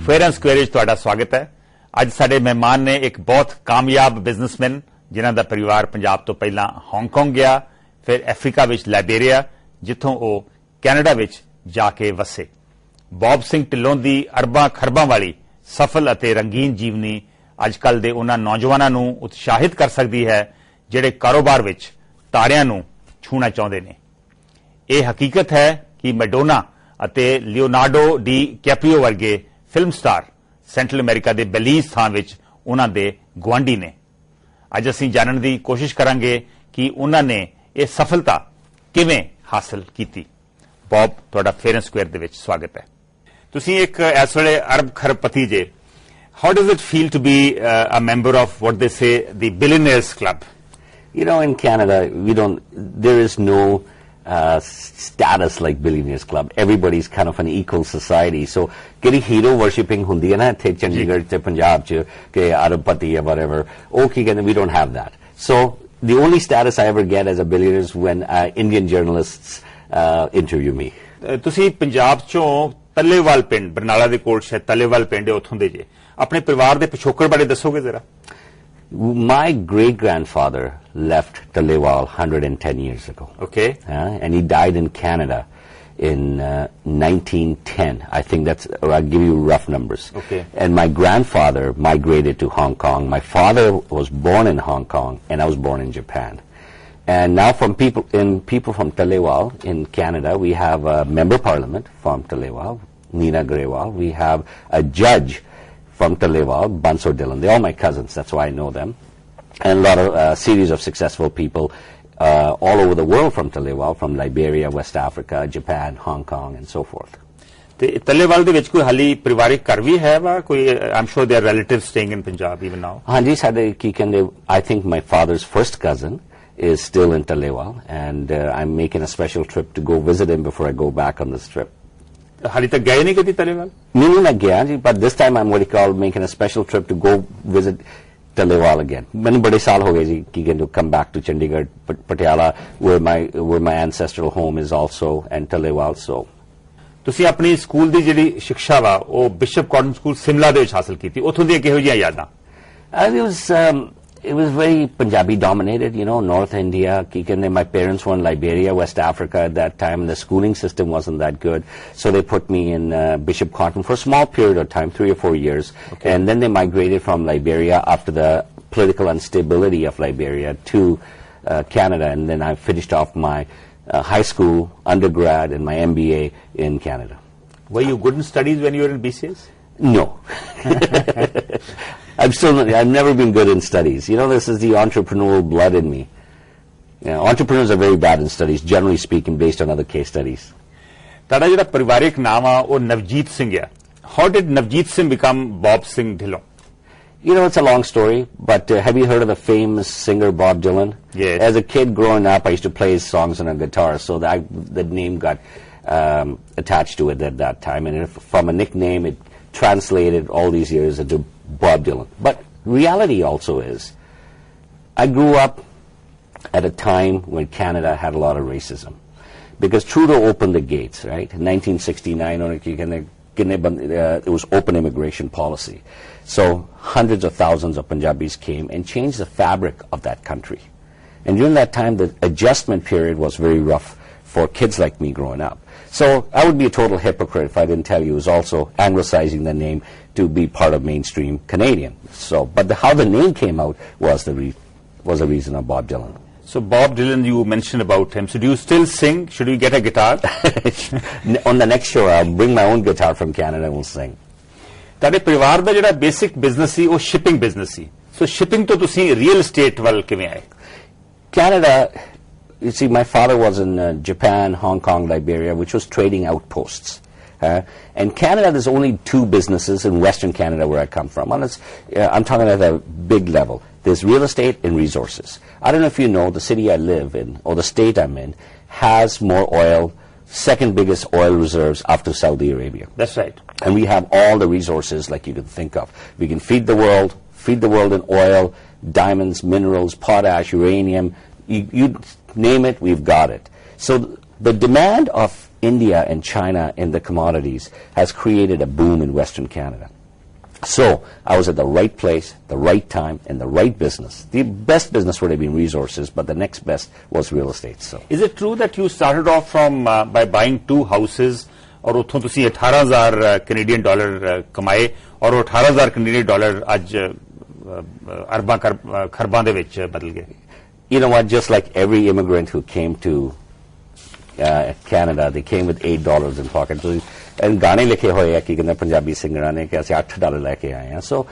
Fair and square ਵਿੱਚ ਤੁਹਾਡਾ ਸਵਾਗਤ ਹੈ। ਅੱਜ ਸਾਡੇ ਮਹਿਮਾਨ ਨੇ ਇੱਕ ਬਹੁਤ ਕਾਮਯਾਬ ਬਿਜ਼ਨਸਮੈਨ ਜਿਨ੍ਹਾਂ ਦਾ ਪਰਿਵਾਰ ਪੰਜਾਬ ਤੋਂ ਪਹਿਲਾਂ ਹਾਂਗਕਾਂਗ ਗਿਆ, ਫਿਰ ਅਫਰੀਕਾ ਵਿੱਚ ਲਾਇਬੇਰੀਆ, ਜਿੱਥੋਂ ਉਹ ਕੈਨੇਡਾ ਵਿੱਚ ਜਾ ਕੇ ਵਸੇ। ਬੌਬ ਸਿੰਘ ਢਿੱਲੋਂ ਦੀ ਅਰਬਾਂ ਖਰਬਾਂ ਵਾਲੀ ਸਫਲ ਅਤੇ ਰੰਗੀਨ ਜੀਵਨੀ ਅੱਜਕੱਲ ਦੇ ਉਹਨਾਂ ਨੌਜਵਾਨਾਂ ਨੂੰ ਉਤਸ਼ਾਹਿਤ ਕਰ ਸਕਦੀ ਹੈ ਜਿਹੜੇ ਕਾਰੋਬਾਰ ਵਿੱਚ ਤਾਰਿਆਂ ਨੂੰ ਛੂਣਾ ਚਾਹੁੰਦੇ ਨੇ। ਇਹ ਹਕੀਕਤ ਹੈ ਕਿ ਮੈਡੋਨਾ ਅਤੇ ਲਿਓਨਾਰਡੋ ਡੀ ਕੈਪਰੀਓ ਵਰਗੇ ਫਿਲਮ ਸਟਾਰ ਸੈਂਟਰਲ ਅਮਰੀਕਾ ਦੇ ਬਲੀਜ਼ ਥਾਂ ਵਿੱਚ ਉਹਨਾਂ ਦੇ ਗੁਆਂਢੀ ਨੇ। ਅੱਜ ਅਸੀਂ ਜਾਣਨ ਦੀ ਕੋਸ਼ਿਸ਼ ਕਰਾਂਗੇ ਕਿ ਉਹਨਾਂ ਨੇ ਇਹ ਸਫਲਤਾ ਕਿਵੇਂ ਹਾਸਲ ਕੀਤੀ। ਬੌਬ, ਤੁਹਾਡਾ ਫੇਅਰ ਐਂਡ ਸਕੁਏਅਰ ਦੇ ਵਿੱਚ ਸਵਾਗਤ ਹੈ। ਤੁਸੀਂ ਇੱਕ ਇਸ ਵੇਲੇ ਅਰਬ ਖਰਬਪਤੀ ਜੇ। How does it feel to be a member of what they say the Billionaires Club? You know, in Canada, there is no status like Billionaires Club. Everybody's kind of an equal society. So, kiri hero worshipping hundi hai na, the Chandigarh, the Punjab, ke Arabpati or whatever. Okay, we don't have that. So, the only status I ever get as a billionaire is when Indian journalists interview me. ਤੁਸੀਂ ਪੰਜਾਬ ਚੋਂ ਤੱਲੇਵਾਲ ਪਿੰਡ, ਬਰਨਾਲਾ ਦੇ ਕੋਲ ਸ਼ਾਇਦ ਤੱਲੇਵਾਲ ਪਿੰਡ ਹੈ, ਉੱਥੋਂ ਦੇ ਜੇ। ਆਪਣੇ ਪਰਿਵਾਰ ਦੇ ਪਿਛੋਕੜ ਬਾਰੇ ਦੱਸੋਗੇ ਜ਼ਰਾ? My great-grandfather left Talewal 110 years ago. Okay. And he died in Canada in 1910. I think I'll give you rough numbers. Okay. And my grandfather migrated to Hong Kong. My father was born in Hong Kong, and I was born in Japan. And now people from Talewal in Canada, we have a member parliament from Talewal, Nina Grewal. We have a judge from Talewal, Singh Dhillon. They're all my cousins. That's why I know them. And a lot of series of successful people all over the world from Talewal, from Liberia, West Africa, Japan, Hong Kong, and so forth. ਤੇ ਤੱਲੇਵਾਲ ਦੇ ਵਿੱਚ ਕੋਈ ਹਾਲੀ ਪਰਿਵਾਰਿਕ ਘਰ ਵੀ ਹੈ ਵਾ ਕੋਈ? I'm sure there are relatives staying in Punjab even now. ਹਾਂਜੀ, ਸਾਡੇ ਕੀ ਕਹਿੰਦੇ, I think my father's first cousin is still in Talewal, and I'm making a special trip to go visit him before I go back on this trip. ਹਾਲੀ ਤੱਕ ਗਏ ਨਹੀਂ ਕਦੀ ਤੱਲੇਵਾਲ? ਨਹੀਂ ਮੈਂ ਗਿਆ ਜੀ, but this time I'm what you call making a special trip to go visit Talewal again. ਮੈਨੂੰ ਬੜੇ ਸਾਲ ਹੋ ਗਏ ਜੀ ਕਿ to come back to Chandigarh, Patiala, where my ancestral home is also, and Talewal. So ਤੁਸੀਂ ਆਪਣੀ school ਦੀ ਜਿਹੜੀ ਸਿੱਖਿਆ ਵਾ ਉਹ ਬਿਸ਼ਪ ਕਾਟਨ ਸਕੂਲ ਸਿਮਲਾ ਦੇ ਵਿੱਚ ਹਾਸਲ ਕੀਤੀ। ਉੱਥੋਂ ਦੀਆਂ ਕਿਹੋ ਜਿਹੀਆਂ ਯਾਦਾਂ? It was very Punjabi dominated, North India. My parents were in Liberia, West Africa at that time, and the schooling system wasn't that good. So they put me in Bishop Cotton for a small period of time, 3 or 4 years. Okay. And then they migrated from Liberia after the political instability of Liberia to Canada. And then I finished off my high school, undergrad, and my MBA in Canada. Were you good in studies when you were in BCS? No. I've never been good in studies. This is the entrepreneurial blood in me. Entrepreneurs are very bad in studies, generally speaking, based on other case studies. ਤੁਹਾਡਾ ਜਿਹੜਾ ਪਰਿਵਾਰਿਕ ਨਾਮ ਆ ਉਹ ਨਵਜੀਤ ਸਿੰਘ ਆ। How did Navjeet Singh become Bob Singh Dhillon? It's a long story, but have you heard of the famous singer Bob Dylan? Yes. As a kid growing up, I used to play his songs on a guitar, so the name got attached to it at that time. And from a nickname, it translated all these years into Bob Dylan. But reality also is, I grew up at a time when Canada had a lot of racism. Because Trudeau opened the gates, right? In 1969, it was open immigration policy. So hundreds of thousands of Punjabis came and changed the fabric of that country. And during that time, the adjustment period was very rough for kids like me growing up. So I would be a total hypocrite if I didn't tell you it was also anglicizing the name to be part of mainstream Canadian. So, but how the name came out was the reason of Bob Dylan. So Bob Dylan, you mentioned about him. So do you still sing? Should we get a guitar? On the next show, I'll bring my own guitar from Canada and we'll sing. ਤੁਹਾਡੇ ਪਰਿਵਾਰ ਦਾ ਜਿਹੜਾ basic business ਸੀ ਉਹ shipping business ਸੀ। ਸੋ shipping ਤੋਂ ਤੁਸੀਂ real estate ਵੱਲ ਕਿਵੇਂ ਆਏ? Canada, you see, my father was in Japan, Hong Kong, Liberia, which was trading outposts. And Canada, there's only 2 businesses in Western Canada where I come from. I'm talking at a big level. There's real estate and resources. I don't know if you know, the city I live in, or the state I'm in, has more oil, second biggest oil reserves after Saudi Arabia. That's right. And we have all the resources like you can think of. We can feed the world in oil, diamonds, minerals, potash, uranium. You name it, we've got it. So the demand of India and China in the commodities has created a boom in Western Canada. So I was at the right place, the right time, and the right business. The best business would have been resources, but the next best was real estate. So, is it true that you started off from by buying 2 houses, और उथों तुसी 18,000 Canadian dollar कमाए और 18,000 Canadian dollar आज अरबां खरबां दे विच बदल गए? You know what? Just like every immigrant who came to Canada, they came with $8 in pocket. So, and गाने लिखे हुए हैं कि पंजाबी सिंगरां ने कि ऐसे $8 लेके आए हैं. So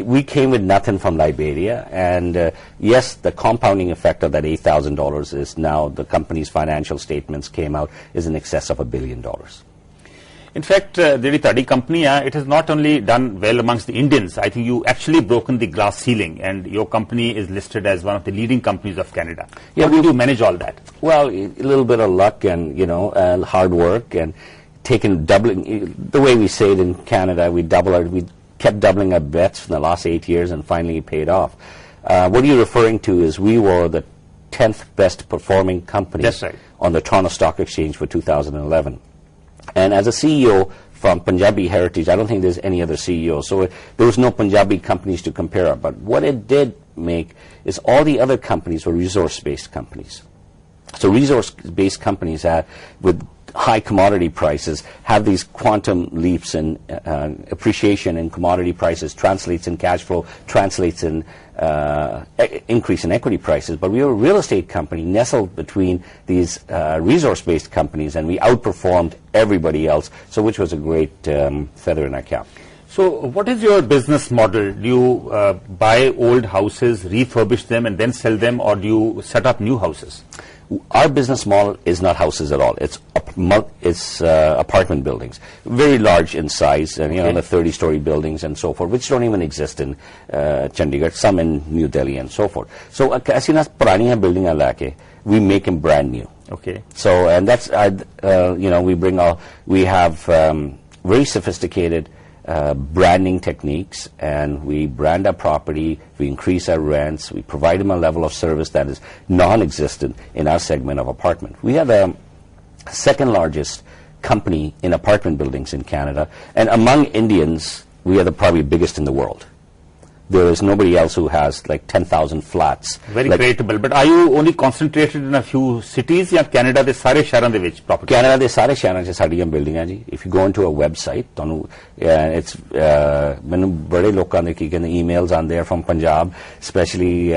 we came with nothing from Liberia, and yes, the compounding effect of that $8,000 is now the company's financial statements came out is in excess of $1 billion. In fact, the company, it has not only done well amongst the Indians. I think you actually broken the glass ceiling, and your company is listed as one of the leading companies of Canada. Yeah, how did you manage all that? Well, a little bit of luck and hard work and doubling. The way we say it in Canada, we kept doubling our bets for the last 8 years, and finally it paid off. What you're referring to is we were the 10th best performing company. That's right. On the Toronto Stock Exchange for 2011. And as a CEO from Punjabi heritage, I don't think there's any other CEO. So there was no Punjabi companies to compare. But what it did make is all the other companies were resource-based companies. So resource-based companies with high commodity prices have these quantum leaps in appreciation in commodity prices, translates in cash flow, translates in increase in equity prices. But we were a real estate company nestled between these resource-based companies, and we outperformed everybody else, so which was a great feather in our cap. So what is your business model? Do you buy old houses, refurbish them, and then sell them, or do you set up new houses? Our business model is not houses at all. It's apartment buildings, very large in size, and the 30-story buildings and so forth, which don't even exist in Chandigarh. Some in New Delhi and so forth. So, as in puraniyan building lake, we make them brand new. Okay. So, and that's we have very sophisticated branding techniques, and we brand our property, we increase our rents, we provide them a level of service that is non-existent in our segment of apartment. We have the second largest company in apartment buildings in Canada, and among Indians, we are probably biggest in the world. There is nobody else who has like 10,000 flats. Very creditable. But are you only concentrated in a few cities, or Canada de sare shahran de vich property? Canada de sare shahran ch sadiyan buildingan ji. If you go into a website, it's mainu bade lokan de ki emails on there from Punjab, especially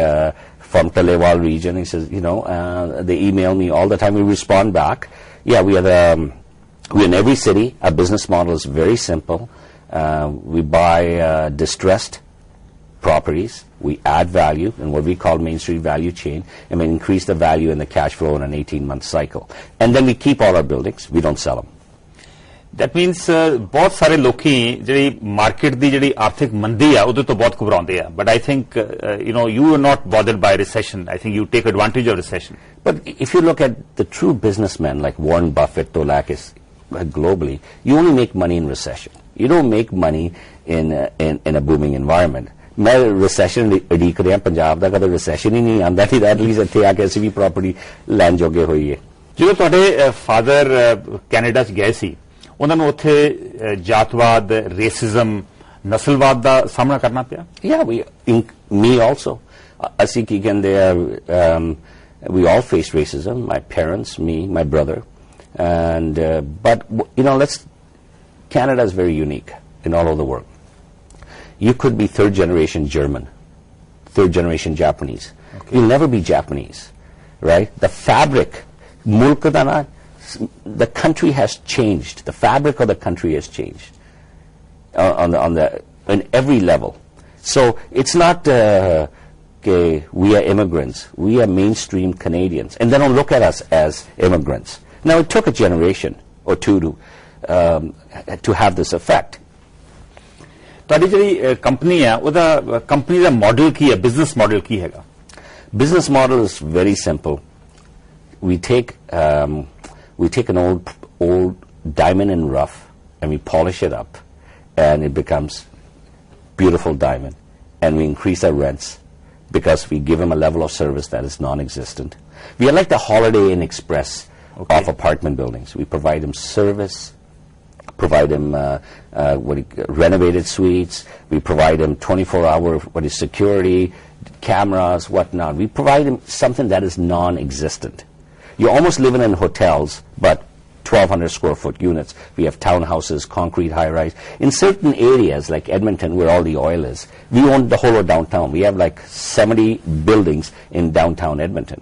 from Talewal region. He says, they email me all the time. We respond back. Yeah, we're in every city. Our business model is very simple. We buy distressed properties, we add value in what we call Main Street value chain, and we increase the value in the cash flow in an 18-month cycle. And then we keep all our buildings, we don't sell them. That means बहुत सारे लोग जिहड़ी market दी जिहड़ी आर्थिक मंदी है उहदे तो बहुत घबराउंदे हैं. But I think you are not bothered by recession. I think you take advantage of recession. But if you look at the true businessmen like Warren Buffett, Tolakis, globally, you only make money in recession. You don't make money in a booming environment. मैं recession उड़ीक रहा पंजाब का कदों recession ही नहीं आंदा थी at least इत्थे आके असीं भी प्रॉपर्टी लैन जोगे होई है ਜਦੋਂ ਤੁਹਾਡੇ ਫਾਦਰ ਕੈਨੇਡਾ ਚ ਗਏ ਸੀ ਉਹਨਾਂ ਨੂੰ ਉੱਥੇ ਜਾਤਵਾਦ ਰੇਸਿਜ਼ਮ ਨਸਲਵਾਦ ਦਾ ਸਾਹਮਣਾ ਕਰਨਾ ਪਿਆ yeah me also ਅਸੀਂ ਕੀ ਕਹਿੰਦੇ we all faced racism, my parents, me, my brother, and but Canada is very unique in all over the world. You could be third generation German, third generation Japanese. Okay. You'll never be Japanese, right? The fabric, the country has changed. The fabric of the country has changed in every level. So it's not we are immigrants. We are mainstream Canadians, and they don't look at us as immigrants. Now it took a generation or two to have this effect. ਤੁਹਾਡੀ ਜਿਹੜੀ company ਹੈ ਉਹਦਾ company ਦਾ model ਕੀ ਹੈ business model ਕੀ ਹੈਗਾ business model is very simple. We take an old diamond in rough and we polish it up and it becomes beautiful diamond, and we increase our rents because we give them a level of service that is non-existent. We are like the Holiday Inn Express of apartment buildings. We provide them service, provide him renovated suites. We provide him 24-hour security, cameras, whatnot. We provide him something that is non-existent. You're almost living in hotels, but 1,200 square foot units. We have townhouses, concrete high-rise. In certain areas, like Edmonton, where all the oil is, we own the whole of downtown. We have like 70 buildings in downtown Edmonton.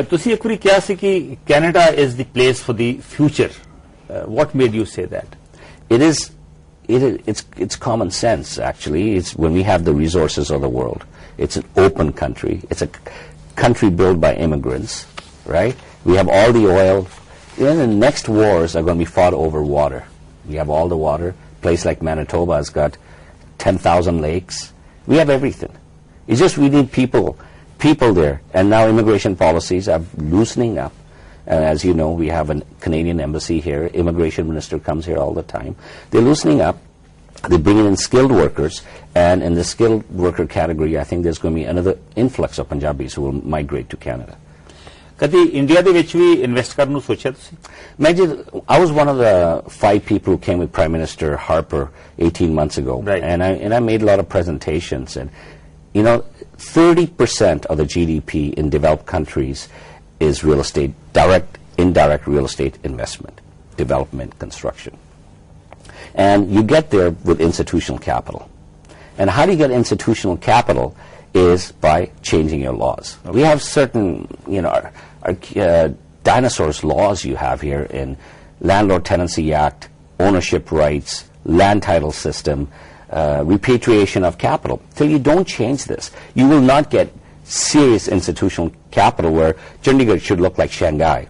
ਤੁਸੀਂ ਇੱਕ ਵਾਰੀ ਕਿਹਾ ਸੀ ਕਿ Canada is the place for the future. What made you say that? It's common sense, actually. It's when we have the resources of the world. It's an open country. It's a country built by immigrants, right? We have all the oil. Then the next wars are going to be fought over water. We have all the water. A place like Manitoba has got 10,000 lakes. We have everything. It's just we need people there. And now immigration policies are loosening up. And as you know, we have a Canadian embassy here. Immigration minister comes here all the time. They're loosening up. They're bringing in skilled workers. And in the skilled worker category, I think there's going to be another influx of Punjabis who will migrate to Canada. ਕਦੀ India ਦੇ ਵਿੱਚ ਵੀ invest ਕਰਨ ਨੂੰ ਸੋਚਿਆ ਤੁਸੀਂ? I was one of the 5 people who came with Prime Minister Harper 18 months ago. Right. And I made a lot of presentations. And, 30% of the GDP in developed countries is real estate, direct, indirect real estate investment, development, construction. And you get there with institutional capital. And how do you get institutional capital is by changing your laws. Okay. We have certain, our dinosaurs laws you have here in Landlord Tenancy Act, ownership rights, land title system, repatriation of capital. Till you don't change this, you will not get serious institutional capital where Chandigarh should look like Shanghai.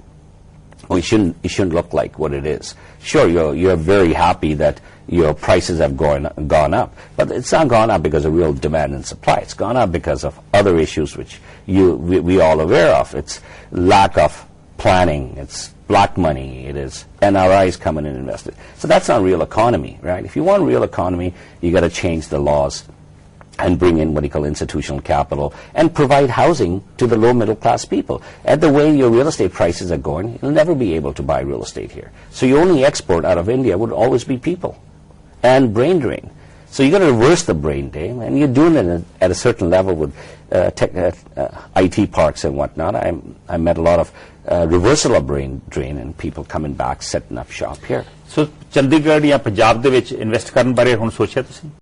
Or it shouldn't look like what it is. Sure, you're very happy that your prices have gone up, but it's not gone up because of real demand and supply. It's gone up because of other issues which we all aware of. It's lack of planning. It's black money. It is NRIs coming and invested. So that's not real economy, right? If you want real economy, you got to change the laws and bring in what you call institutional capital and provide housing to the low middle class people. At the way your real estate prices are going, you'll never be able to buy real estate here. So your only export out of India would always be people and brain drain. So you got to reverse the brain drain, and you're doing it at a certain level with IT parks and whatnot. I met a lot of reversal of brain drain and people coming back, setting up shop here. So Chandigarh ਜਾਂ ਪੰਜਾਬ ਦੇ ਵਿੱਚ invest ਕਰਨ ਬਾਰੇ ਹੁਣ ਸੋਚਿਆ ਤੁਸੀਂ?